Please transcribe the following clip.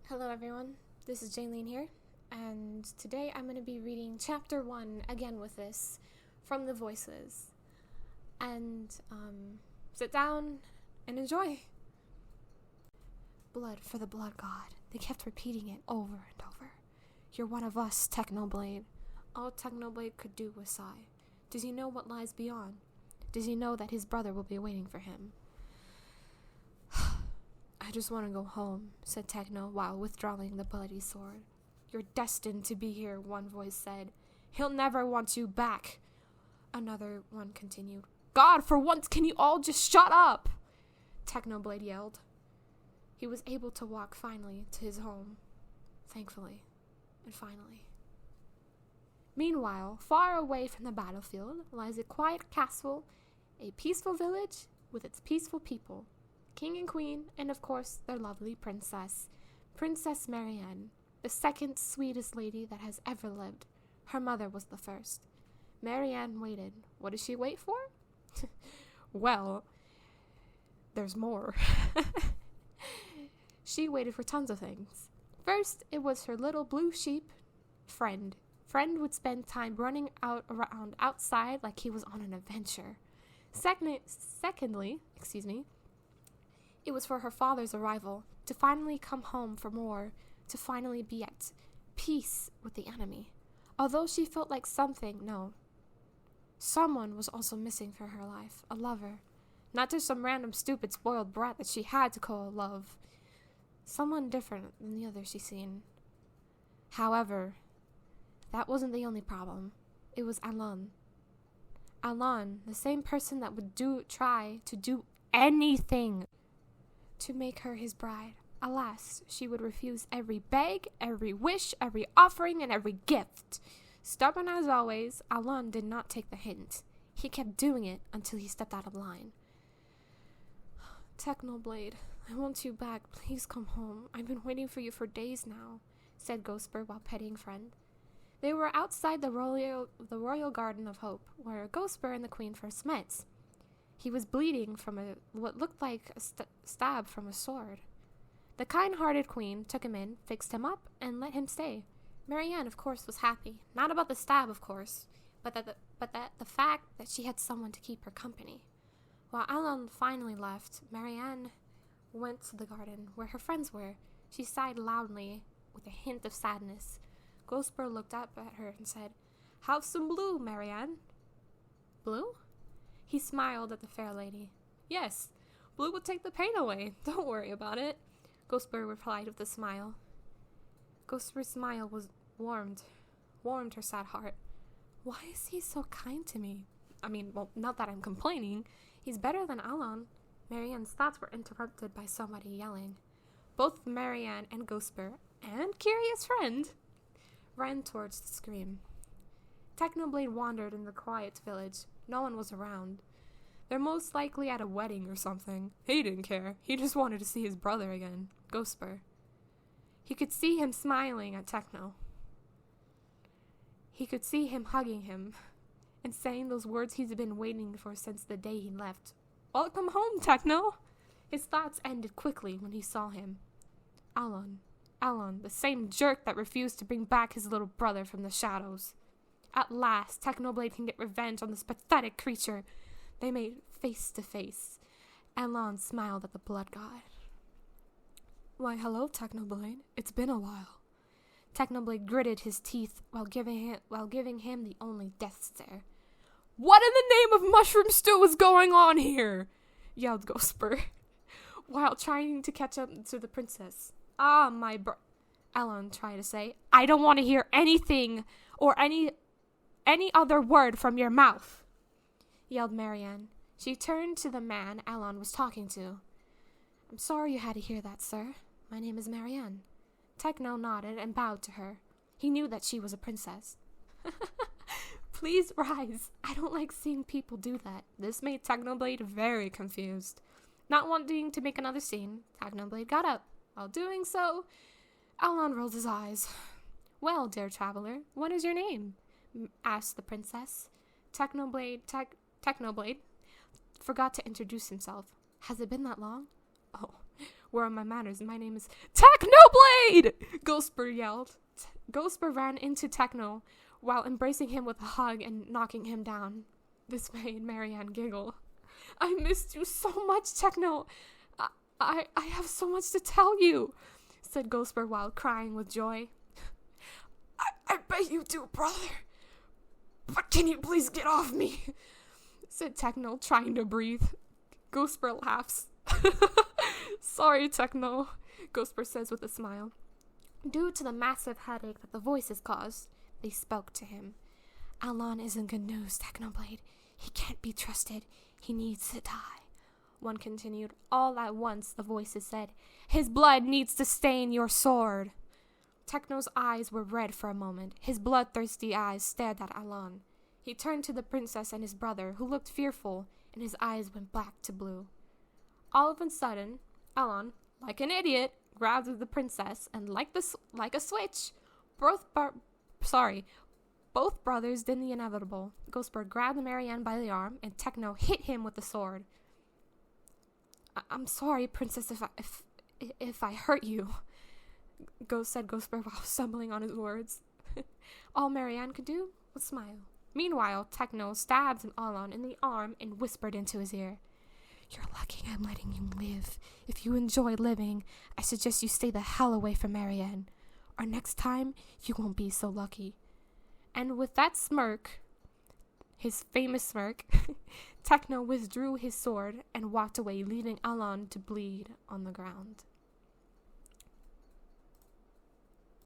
Hello everyone, this is Jaylene here, and today I'm going to be reading Chapter 1 again with this, from the Voices. And, sit down and enjoy. Blood for the blood god. They kept repeating it over and over. You're one of us, Technoblade. All Technoblade could do was sigh. Does he know what lies beyond? Does he know that his brother will be waiting for him? I just want to go home, said Techno while withdrawing the bloody sword. You're destined to be here, one voice said. He'll never want you back. Another one continued. God, for once, can you all just shut up? Technoblade yelled. He was able to walk finally to his home. Thankfully. And finally. Meanwhile, far away from the battlefield lies a quiet castle, a peaceful village with its peaceful people. King and queen, and of course, their lovely princess. Princess Marianne, the second sweetest lady that has ever lived. Her mother was the first. Marianne waited. What did she wait for? Well, there's more. She waited for tons of things. First, it was her little blue sheep, Friend. Friend would spend time running around outside like he was on an adventure. Secondly, it was for her father's arrival, to finally come home for more, to finally be at peace with the enemy. Although she felt like someone was also missing from her life, a lover. Not just some random stupid spoiled brat that she had to call love. Someone different than the others she'd seen. However, that wasn't the only problem. It was Alon. Alon, the same person that would try to do anything to make her his bride. Alas, she would refuse every beg, every wish, every offering, and every gift. Stubborn as always, Alon did not take the hint. He kept doing it until he stepped out of line. Technoblade, I want you back. Please come home. I've been waiting for you for days now, said Ghostbird while petting Friend. They were outside the Royal Garden of Hope, where Ghostbird and the Queen first met. He was bleeding from what looked like a stab from a sword. The kind-hearted queen took him in, fixed him up, and let him stay. Marianne, of course, was happy. Not about the stab, of course, but the fact that she had someone to keep her company. While Alon finally left, Marianne went to the garden where her friends were. She sighed loudly with a hint of sadness. Ghostbird looked up at her and said, Have some blue, Marianne. Blue? He smiled at the fair lady. Yes, blue will take the pain away. Don't worry about it, Ghostbird replied with a smile. Ghostbird's smile warmed her sad heart. Why is he so kind to me? Not that I'm complaining. He's better than Alon. Marianne's thoughts were interrupted by somebody yelling. Both Marianne and Ghostbird, and Curious Friend, ran towards the scream. Technoblade wandered in the quiet village. No one was around. They're most likely at a wedding or something. He didn't care. He just wanted to see his brother again, Ghostbird. He could see him smiling at Techno. He could see him hugging him and saying those words he's been waiting for since the day he left. Welcome home, Techno! His thoughts ended quickly when he saw him. Alon, the same jerk that refused to bring back his little brother from the shadows. At last, Technoblade can get revenge on this pathetic creature. They made face to face. Alon smiled at the blood god. Why, hello, Technoblade. It's been a while. Technoblade gritted his teeth while giving him the only death stare. What in the name of mushroom stew is going on here? Yelled Ghostbird, while trying to catch up to the princess. Ah, my Alon tried to say. I don't want to hear anything or any other word from your mouth, yelled Marianne. She turned to the man Alon was talking to. I'm sorry you had to hear that, sir. My name is Marianne. Techno nodded and bowed to her. He knew that she was a princess. Please rise. I don't like seeing people do that. This made Technoblade very confused. Not wanting to make another scene, Technoblade got up. While doing so, Alon rolled his eyes. Well, dear traveler, what is your name? Asked the princess. Technoblade forgot to introduce himself. Has it been that long? Oh, Where are my manners? My name is Technoblade! Ghostbur yelled. Ghostbur ran into Techno while embracing him with a hug and knocking him down. This made Marianne giggle. I missed you so much, Techno. I have so much to tell you, said Ghostbur while crying with joy. I bet you do, brother. But can you please get off me? Said Techno, trying to breathe. Ghostbur laughs. Sorry, Techno, Ghostbur says with a smile. Due to the massive headache that the voices caused, they spoke to him. Alon isn't good news, Technoblade. He can't be trusted. He needs to die. One continued. All at once, the voices said, His blood needs to stain your sword. Techno's eyes were red for a moment. His bloodthirsty eyes stared at Alon. He turned to the princess and his brother, who looked fearful, and his eyes went black to blue. All of a sudden, Alon, like an idiot, grabbed the princess, and like a switch, both brothers did the inevitable. Ghostbur grabbed Marianne by the arm, and Techno hit him with the sword. I'm sorry, princess, if I hurt you, said Ghostbur while stumbling on his words. All Marianne could do was smile. Meanwhile, Techno stabbed Alon in the arm and whispered into his ear, You're lucky I'm letting you live. If you enjoy living, I suggest you stay the hell away from Marianne, or next time you won't be so lucky. And with that smirk, his famous smirk, Techno withdrew his sword and walked away, leaving Alon to bleed on the ground.